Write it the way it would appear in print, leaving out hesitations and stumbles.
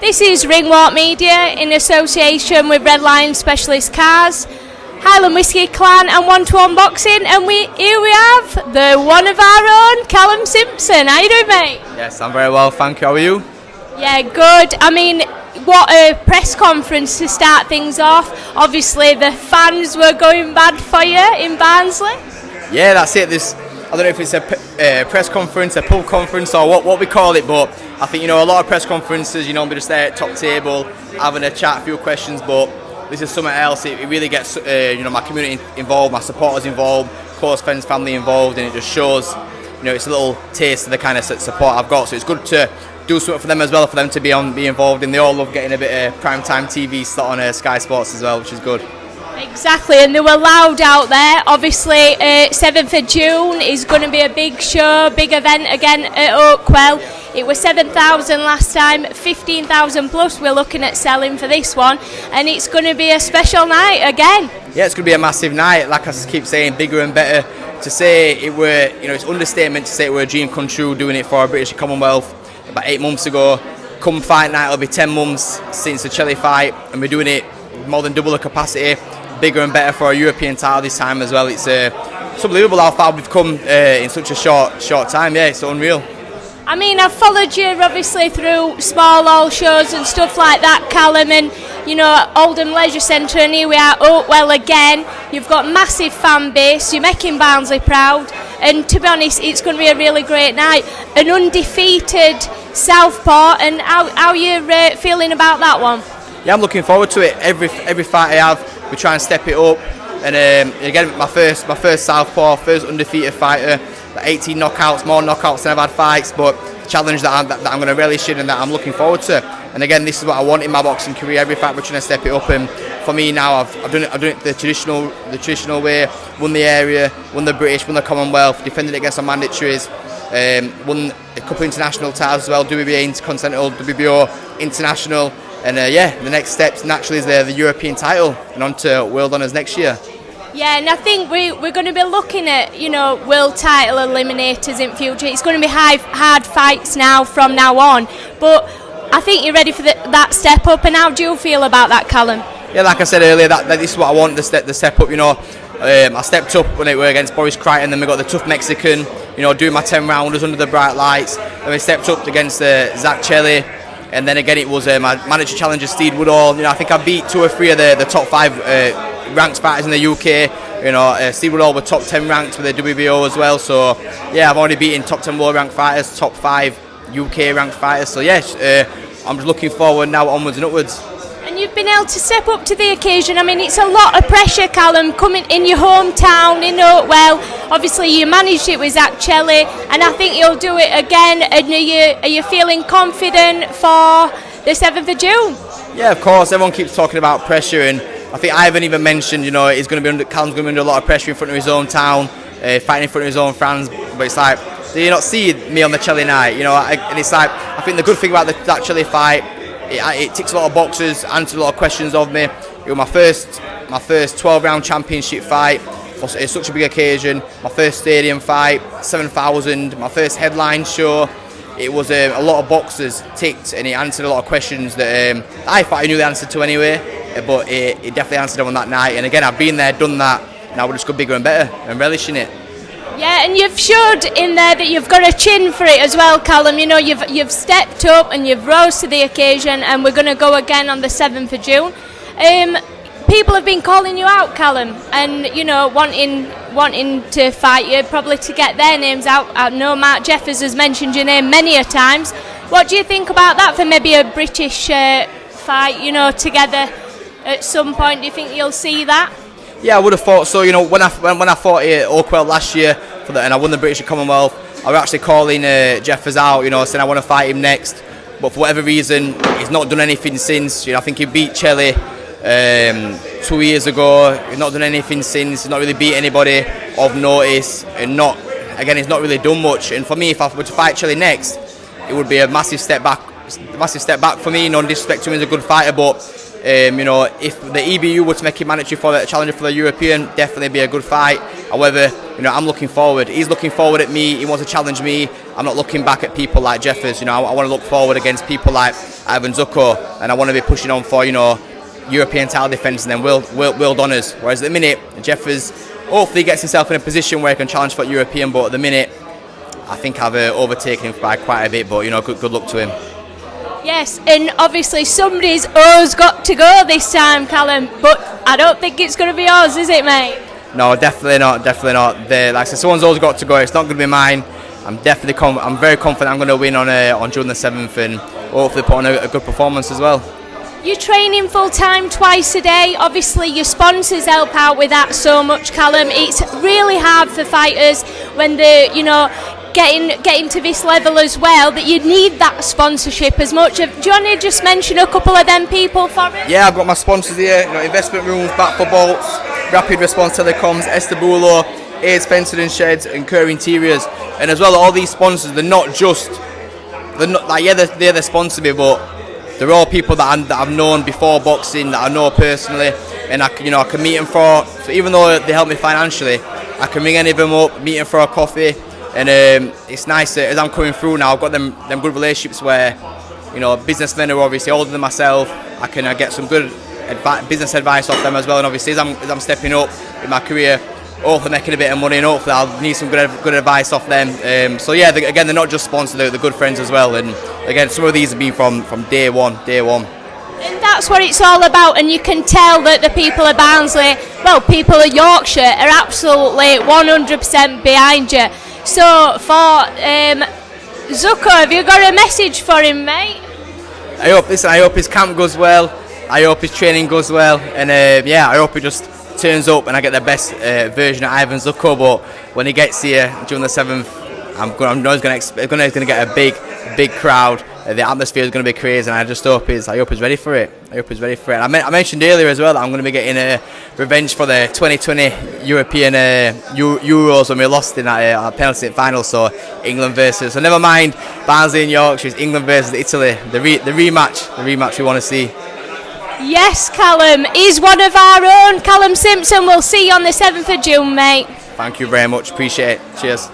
This is Ringwalk Media in association with Red Lion Specialist Cars, Highland Whiskey Clan and One2One Boxing, and here we have the one of our own, Callum Simpson. How you doing, mate? Yes, I'm very well, thank you. How are you? Yeah, good. I mean, what a press conference to start things off. Obviously, the fans were going bad for you in Barnsley. Yeah, that's it. I don't know if it's a press conference, a pub conference, or what we call it, but I think, a lot of press conferences, we're just there at top table, having a chat, a few questions, but this is something else. It really gets, my community involved, my supporters involved, close friends, family involved, and it just shows, it's a little taste of the kind of support I've got. So it's good to do something for them as well, for them to be involved, and they all love getting a bit of primetime TV slot on Sky Sports as well, which is good. Exactly, and they were loud out there. Obviously, 7th of June is going to be a big show, big event again at Oakwell. It was 7,000 last time, 15,000 plus we're looking at selling for this one, and it's going to be a special night again. Yeah, it's going to be a massive night. Like I keep saying, bigger and better. To say it were, it's understatement to say it were a dream come true doing it for a British Commonwealth about 8 months ago. Come fight night, it'll be 10 months since the Chile fight, and we're doing it more than double the capacity. Bigger and better for a European title this time as well. It's unbelievable how far we've come in such a short time. Yeah, it's unreal. I mean, I've followed you obviously through small hall shows and stuff like that, Callum, and Oldham Leisure Centre, and here we are, Oakwell again. You've got massive fan base, you're making Barnsley proud, and to be honest, it's going to be a really great night. An undefeated Southport, and how are you feeling about that one? Yeah, I'm looking forward to it. Every fight I have, we try and step it up, and again, my first Southpaw, first undefeated fighter, 18 knockouts, more knockouts than I've had fights, but a challenge that I'm going to relish in and that I'm looking forward to. And again, this is what I want in my boxing career. Every fight we're trying to step it up, and for me now, I've done it the traditional way. Won the area, won the British, won the Commonwealth, defended against the mandatories, won a couple of international titles as well, WBA Intercontinental, WBO International. And the next steps naturally is the European title and on to World Honours next year. Yeah, and I think we're going to be looking at, world title eliminators in future. It's going to be hard fights now from now on. But I think you're ready for that step up. And how do you feel about that, Callum? Yeah, like I said earlier, that this is what I want, the step up, I stepped up when it were against Boris Crichton, then we got the tough Mexican, doing my 10 rounders under the bright lights. Then we stepped up against Zach Chelly. And then again, it was my manager challenger, Steve Woodall. I think I beat 2 or 3 of the top 5 ranked fighters in the UK. Steve Woodall were top 10 ranked with the WBO as well. So yeah, I've already beaten top 10 world ranked fighters, top 5 UK ranked fighters. So yes, I'm just looking forward now, onwards and upwards. And you've been able to step up to the occasion. I mean, it's a lot of pressure, Callum, coming in your hometown in Oakwell. Obviously, you managed it with Zach Chelly, and I think you'll do it again. And are you feeling confident for the 7th of June? Yeah, of course. Everyone keeps talking about pressure, and I think Ivan even mentioned, he's going to be Callum's going to be under a lot of pressure in front of his own town, fighting in front of his own fans. But it's like, do you not see me on the Chelly night? And it's like, I think the good thing about that Chelly fight, it ticks a lot of boxes, answers a lot of questions of me. It was my first 12-round championship fight. It's such a big occasion. My first stadium fight, 7,000. My first headline show. It was a lot of boxes ticked, and it answered a lot of questions that I thought I knew the answer to anyway. But it definitely answered them on that night. And again, I've been there, done that. Now we're just go bigger and better and relishing it. Yeah, and you've showed in there that you've got a chin for it as well, Callum. You've stepped up and you've rose to the occasion, and we're going to go again on the 7th of June. People have been calling you out, Callum, and wanting to fight you, probably to get their names out. I know Mark Jeffers has mentioned your name many a times. What do you think about that for maybe a British fight, together at some point? Do you think you'll see that? Yeah, I would have thought so. When I fought here at Oakwell last year and I won the British Commonwealth, I was actually calling Jeffers out, saying I want to fight him next. But for whatever reason, he's not done anything since. I think he beat Chelly 2 years ago. He's not done anything since. He's not really beat anybody of notice, and he's not really done much. And for me, if I were to fight Chelly next, it would be a massive step back for me. No disrespect to him, he's a good fighter, but You know, if the EBU were to make it mandatory for the challenger for the European, definitely be a good fight. However, you know, I'm looking forward. He's looking forward at me. He wants to challenge me. I'm not looking back at people like Jeffers. You know, I want to look forward against people like Ivan Zucco, and I want to be pushing on for, you know, European title defence and then world honours. Whereas at the minute, Jeffers hopefully gets himself in a position where he can challenge for European. But at the minute, I think I've overtaken him by quite a bit. But you know, good luck to him. Yes, and obviously somebody's O's got to go this time, Callum, but I don't think it's going to be ours, is it, mate? No, definitely not, definitely not. Like I said, someone's always got to go. It's not going to be mine. I'm definitely I'm very confident I'm going to win on June the 7th and hopefully put on a good performance as well. You're training full time twice a day. Obviously your sponsors help out with that so much, Callum. It's really hard for fighters when they're, you know, getting to this level as well, that you need that sponsorship as much. Do you want to just mention a couple of them people for us? Yeah, I've got my sponsors here, you know, Investment Rooms, Back for Bolts, Rapid Response Telecoms, Estabulo, AIDS Fencing and Sheds and Kerr Interiors. And as well, all these sponsors, they're not like, yeah, they're the sponsor me, but they're all people that I've known before boxing, that I know personally, and I can meet them for even though they help me financially, I can ring any of them up, meet them for a coffee. And it's nice that as I'm coming through now, I've got them good relationships where, you know, businessmen who are obviously older than myself, I can get some good business advice off them as well. And obviously as I'm stepping up in my career, hopefully making a bit of money, and hopefully I'll need some good advice off them. So yeah, again, they're not just sponsors, they're good friends as well. And again, some of these have been from day one. And that's what it's all about, and you can tell that the people of Barnsley, well, people of Yorkshire are absolutely 100% behind you. So for Zucco, have you got a message for him, mate? I hope his camp goes well. I hope his training goes well, and yeah, I hope he just turns up and I get the best version of Ivan Zucco. But when he gets here June the 7th, I know he's going to get a big crowd. The atmosphere is going to be crazy, and I just hope he's ready for it. I mentioned earlier as well that I'm going to be getting a revenge for the 2020 European Euros when we lost in that penalty final. So England versus, so never mind Barnsley and Yorkshire, it's England versus Italy. The rematch we want to see. Yes, Callum, he's one of our own. Callum Simpson, we'll see you on the 7th of June, mate. Thank you very much, appreciate it. Cheers.